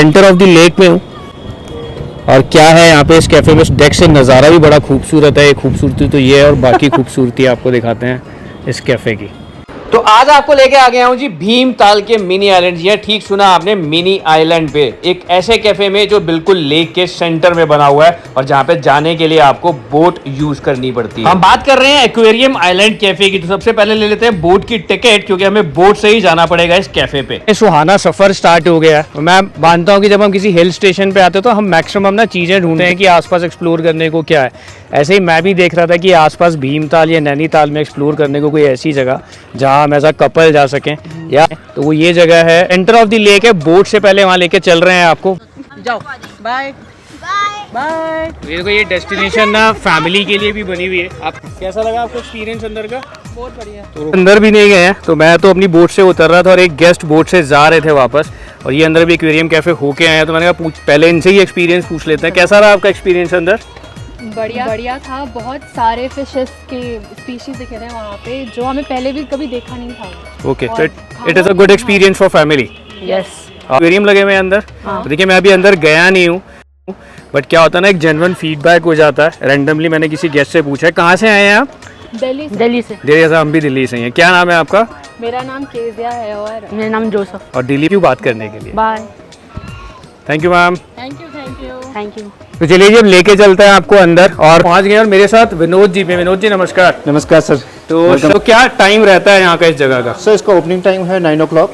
Centre of the lake में हूँ और क्या है यहाँ पे इस कैफ़े में डेक से नज़ारा भी बड़ा खूबसूरत है। खूबसूरती तो ये है और बाकी खूबसूरती आपको दिखाते हैं इस कैफ़े की। तो आज आपको लेके आ गया हूँ जी भीमताल के मिनी आइलैंड। ये ठीक सुना आपने, मिनी आइलैंड पे एक ऐसे कैफे में जो बिल्कुल लेक के सेंटर में बना हुआ है और जहाँ पे जाने के लिए आपको बोट यूज करनी पड़ती है। हम बात कर रहे हैं एक्वेरियम आइलैंड कैफे की। तो सबसे पहले ले लेते हैं बोट की टिकट, क्योंकि हमें बोट से ही जाना पड़ेगा इस कैफे पे। सुहाना सफर स्टार्ट हो गया है। मैं मानता हूँ कि जब हम किसी हिल स्टेशन पे आते हैं तो हम मैक्सिमम ना चीजें ढूंढते हैं कि आसपास एक्सप्लोर करने को क्या है। ऐसे ही मैं भी देख रहा था कि आसपास भीमताल या नैनीताल में एक्सप्लोर करने को कोई ऐसी जगह जहाँ हम एज कपल जा सकें, या तो वो ये जगह है। एंटर ऑफ द लेक है। बोट से पहले वहाँ लेके चल रहे हैं आपको। जाओ, बाय बाय। देखो ये डेस्टिनेशन ना फैमिली के लिए भी बनी हुई है। आप कैसा लगा आपको एक्सपीरियंस अंदर का? बहुत बढ़िया। तो अंदर भी नहीं गए हैं, तो मैं तो अपनी बोट से उतर रहा था और एक गेस्ट बोट से जा रहे थे वापस, और ये अंदर भी एक्वेरियम कैफे होके आए हैं। तो मैंने कहा पहले इनसे ही एक्सपीरियंस पूछ लेते हैं। कैसा रहा आपका एक्सपीरियंस अंदर? बढ़िया था। बहुत सारे फिशेस के स्पीशीज दिखे थे वहाँ पे जो हमें पहले भी कभी देखा नहीं था। ओके, तो it is a good experience for family. Yes, aquarium लगे हुए अंदर। तो देखिए मैं अभी अंदर गया नहीं हूँ, बट क्या होता है ना, एक जेन्युइन फीडबैक हो जाता है। रैंडमली मैंने किसी गेस्ट से पूछा है कहाँ से आए हैं आप? दिल्ली से। दिल्ली से। हम भी दिल्ली से हैं। क्या नाम है आपका? मेरा नाम केजिया है और मेरा नाम जोसेफ। और दिल्ली क्यों बात करने के लिए? Bye. Thank you ma'am. Thank you. तो चलिए जी अब लेके चलते हैं आपको अंदर, और पहुंच गए और मेरे साथ विनोद जी। विनोद जी नमस्कार। नमस्कार सर। तो क्या टाइम रहता है यहाँ का इस जगह का? सर इसका ओपनिंग टाइम है 9 o'clock,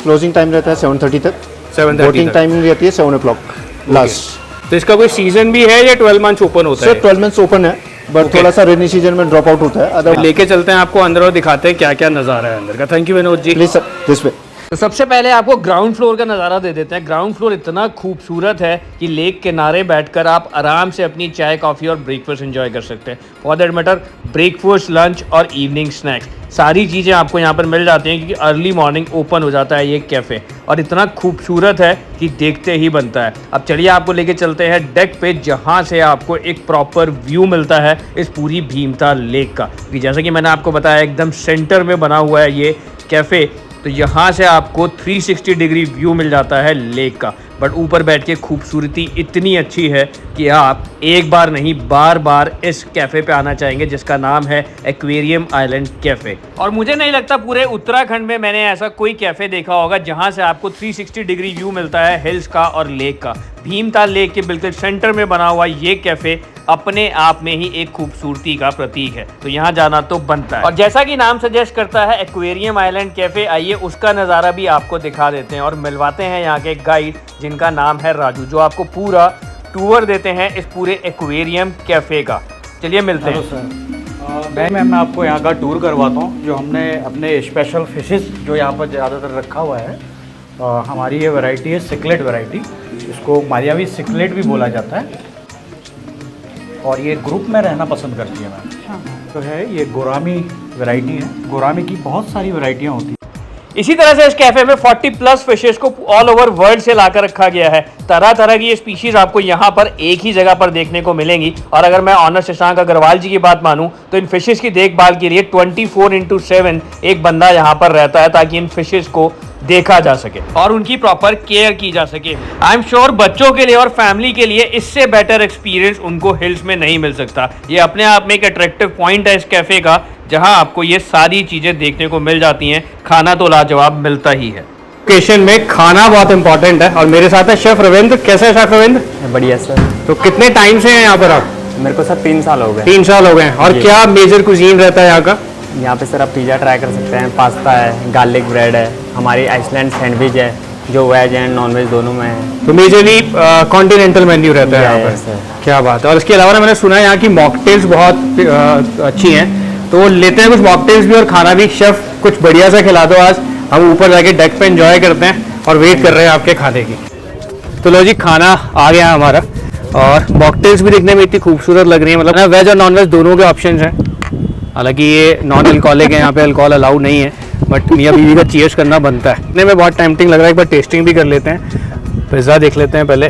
क्लोजिंग टाइम रहता है 7:30 तक। 7:30 बोटिंग तक। टाइमिंग रहती है 7 o'clock लास्ट। तो इसका कोई सीजन भी है या 12 मंथ्स ओपन होता है? सर 12 मंथ्स ओपन है, बट थोड़ा सा रेनी सीजन में ड्रॉप आउट होता है। अदर लेके चलते हैं आपको अंदर और दिखाते हैं क्या क्या नज़ारा है अंदर का। Thank you Vinod ji. Please sir this way. तो सबसे पहले आपको ग्राउंड फ्लोर का नज़ारा दे देते हैं। ग्राउंड फ्लोर इतना खूबसूरत है कि लेक किनारे बैठकर आप आराम से अपनी चाय कॉफ़ी और ब्रेकफास्ट एंजॉय कर सकते हैं। For that matter breakfast, lunch और इवनिंग स्नैक्स सारी चीज़ें आपको यहाँ पर मिल जाती हैं, क्योंकि अर्ली मॉर्निंग ओपन हो जाता है ये कैफ़े, और इतना खूबसूरत है कि देखते ही बनता है। अब चलिए आपको लेके चलते हैं डेक पे, जहाँ से आपको एक प्रॉपर व्यू मिलता है इस पूरी भीमताल लेक का। कि जैसा कि मैंने आपको बताया एकदम सेंटर में बना हुआ है ये कैफ़े, तो यहाँ से आपको 360 डिग्री व्यू मिल जाता है लेक का। बट ऊपर बैठ के खूबसूरती इतनी अच्छी है कि आप एक बार नहीं बार बार इस कैफ़े पे आना चाहेंगे, जिसका नाम है एक्वेरियम आइलैंड कैफ़े। और मुझे नहीं लगता पूरे उत्तराखंड में मैंने ऐसा कोई कैफ़े देखा होगा जहाँ से आपको 360 डिग्री व्यू मिलता है हिल्स का और लेक का। भीमताल लेक के बिल्कुल सेंटर में बना हुआ ये कैफ़े अपने आप में ही एक खूबसूरती का प्रतीक है, तो यहाँ जाना तो बनता है। और जैसा कि नाम सजेस्ट करता है एक्वेरियम आइलैंड कैफ़े, आइए उसका नज़ारा भी आपको दिखा देते हैं और मिलवाते हैं यहाँ के गाइड जिनका नाम है राजू, जो आपको पूरा टूर देते हैं इस पूरे एक्वेरियम कैफ़े का। चलिए मिलते हैं। मैं आपको यहाँ का टूर करवाता हूँ। जो हमने अपने स्पेशल फिशेस जो यहाँ पर ज़्यादातर रखा हुआ है, हमारी ये वैरायटी है सिकलेट वैरायटी। इसको मारियावी सिकलेट भी बोला जाता है, और ये ग्रुप में रहना पसंद करती है मैम। तो है ये गोरामी वैरायटी है। गोरामी की बहुत सारी वैरायटियाँ होती हैं। इसी तरह से इस कैफे में 40+ फिशेस को ऑल ओवर वर्ल्ड से लाकर रखा गया है। तरह तरह की ये स्पीशीज आपको यहाँ पर एक ही जगह पर देखने को मिलेंगी। और अगर मैं ऑनर शशांक अग्रवाल जी की बात मानूं तो इन फिशेस की देखभाल के लिए 24/7 एक बंदा यहाँ पर रहता है, ताकि इन फिशेस को देखा जा सके और उनकी प्रॉपर केयर की जा सके। आई एम श्योर बच्चों के लिए और फैमिली के लिए इससे बेटर एक्सपीरियंस उनको हिल्स में नहीं मिल सकता। ये अपने आप में एक अट्रैक्टिव पॉइंट है इस कैफे का, जहां आपको ये सारी चीजें देखने को मिल जाती हैं। खाना तो लाजवाब मिलता ही है। लोकेशन में खाना बहुत इंपॉर्टेंट है, और मेरे साथ है शेफ रविंद्र। कैसे है शेफ रविंद्र? बढ़िया सर। तो कितने टाइम से हैं यहाँ पर आप? मेरे को सर 3 साल हो गए। 3 साल हो गए। और क्या मेजर कुजीन रहता है यहाँ का? यहाँ पे सर आप पिज़्ज़ा ट्राई कर सकते हैं, पास्ता है, गार्लिक ब्रेड है, हमारी आइसलैंड सैंडविच है जो वेज एंड नॉन वेज दोनों में है। तो मेजरली कॉन्टिनेंटल मेन्यू रहता है यहाँ पर। सर क्या बात है। और इसके अलावा मैंने सुना है यहाँ की मॉकटेल्स बहुत अच्छी हैं, तो लेते हैं कुछ मॉकटेल्स भी और खाना भी। शेफ कुछ बढ़िया सा खिला दो आज, हम ऊपर जाके डेक पे एंजॉय करते हैं और वेट कर रहे हैं आपके खाने की। तो लो जी खाना आ गया हमारा, और मॉकटेल्स भी दिखने में इतनी खूबसूरत लग रही है। मतलब वेज और नॉन वेज दोनों के ऑप्शन हैं। हालांकि ये नॉन अल्कोहलिक है, यहाँ पे अल्कोहल अलाउ नहीं है, बट मियाँ बीवी का चीयर्स करना बनता है। इतने में बहुत टेम्पटिंग लग रहा है, एक बार टेस्टिंग भी कर लेते हैं। पिज़्ज़ा देख लेते हैं पहले।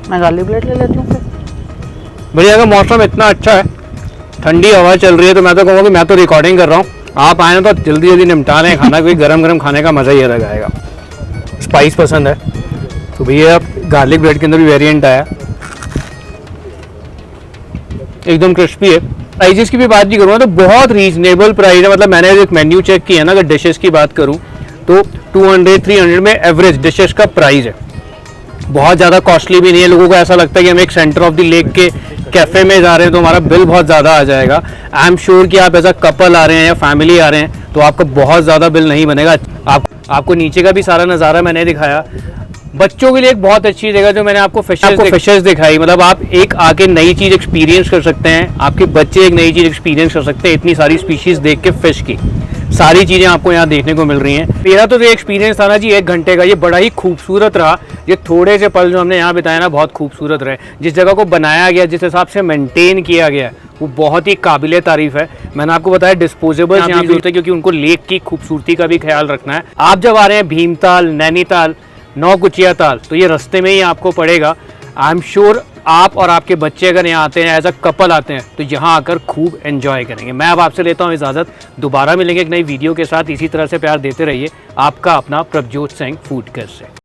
मैं गार्लिक ब्रेड ले लेती हूँ फिर। बढ़िया का मौसम इतना अच्छा है, ठंडी हवा चल रही है, तो मैं तो कहूँगा कि मैं तो रिकॉर्डिंग कर रहा हूँ, आप आए ना तो जल्दी जल्दी निपटा लें खाना, क्योंकि गरम गरम खाने का मज़ा ही अलग आएगा। स्पाइस पसंद है तो भैया गार्लिक ब्रेड के अंदर भी वेरिएंट आया, एकदम क्रिस्पी है। प्राइजेस की भी बात नहीं करूँगा तो बहुत रीजनेबल प्राइस है। मतलब मैंने एक मेन्यू चेक किया ना, अगर डिशेस की बात करूँ तो 200-300 में एवरेज डिशेस का प्राइस है। बहुत ज़्यादा कॉस्टली भी नहीं है। लोगों को ऐसा लगता है कि हम एक सेंटर ऑफ द लेक के कैफ़े में जा रहे हैं तो हमारा बिल बहुत ज़्यादा आ जाएगा। आई एम श्योर कि आप एज अ कपल आ रहे हैं या फैमिली आ रहे हैं तो आपका बहुत ज़्यादा बिल नहीं बनेगा। आपको नीचे का भी सारा नज़ारा मैंने दिखाया। बच्चों के लिए एक बहुत अच्छी जगह जो मैंने आपको फिशेस दिखाई, मतलब आप एक आके नई चीज़ एक्सपीरियंस कर सकते हैं, आपके बच्चे एक नई चीज़ एक्सपीरियंस कर सकते हैं। इतनी सारी स्पीशीज़ देख के फिश की सारी चीज़ें आपको यहाँ देखने को मिल रही हैं। मेरा तो ये एक्सपीरियंस था ना जी 1 घंटे का, ये बड़ा ही खूबसूरत रहा। ये थोड़े से पल जो हमने यहाँ बिताया ना बहुत खूबसूरत रहे। जिस जगह को बनाया गया, जिस हिसाब से मेंटेन किया गया है वो बहुत ही काबिले तारीफ़ है। मैंने आपको बताया डिस्पोजेबल यहाँ भी होते हैं क्योंकि उनको लेक की खूबसूरती का भी ख्याल रखना है। आप जब आ रहे हैं भीमताल, नैनीताल, नौकुचिया ताल तो ये रास्ते में ही आपको पड़ेगा। आई एम श्योर आप और आपके बच्चे अगर यहाँ आते हैं एज अ कपल आते हैं तो यहाँ आकर खूब एंजॉय करेंगे। मैं अब आपसे लेता हूँ इजाज़त, दोबारा मिलेंगे एक नई वीडियो के साथ। इसी तरह से प्यार देते रहिए। आपका अपना प्रभजोत सिंह फूड कर से।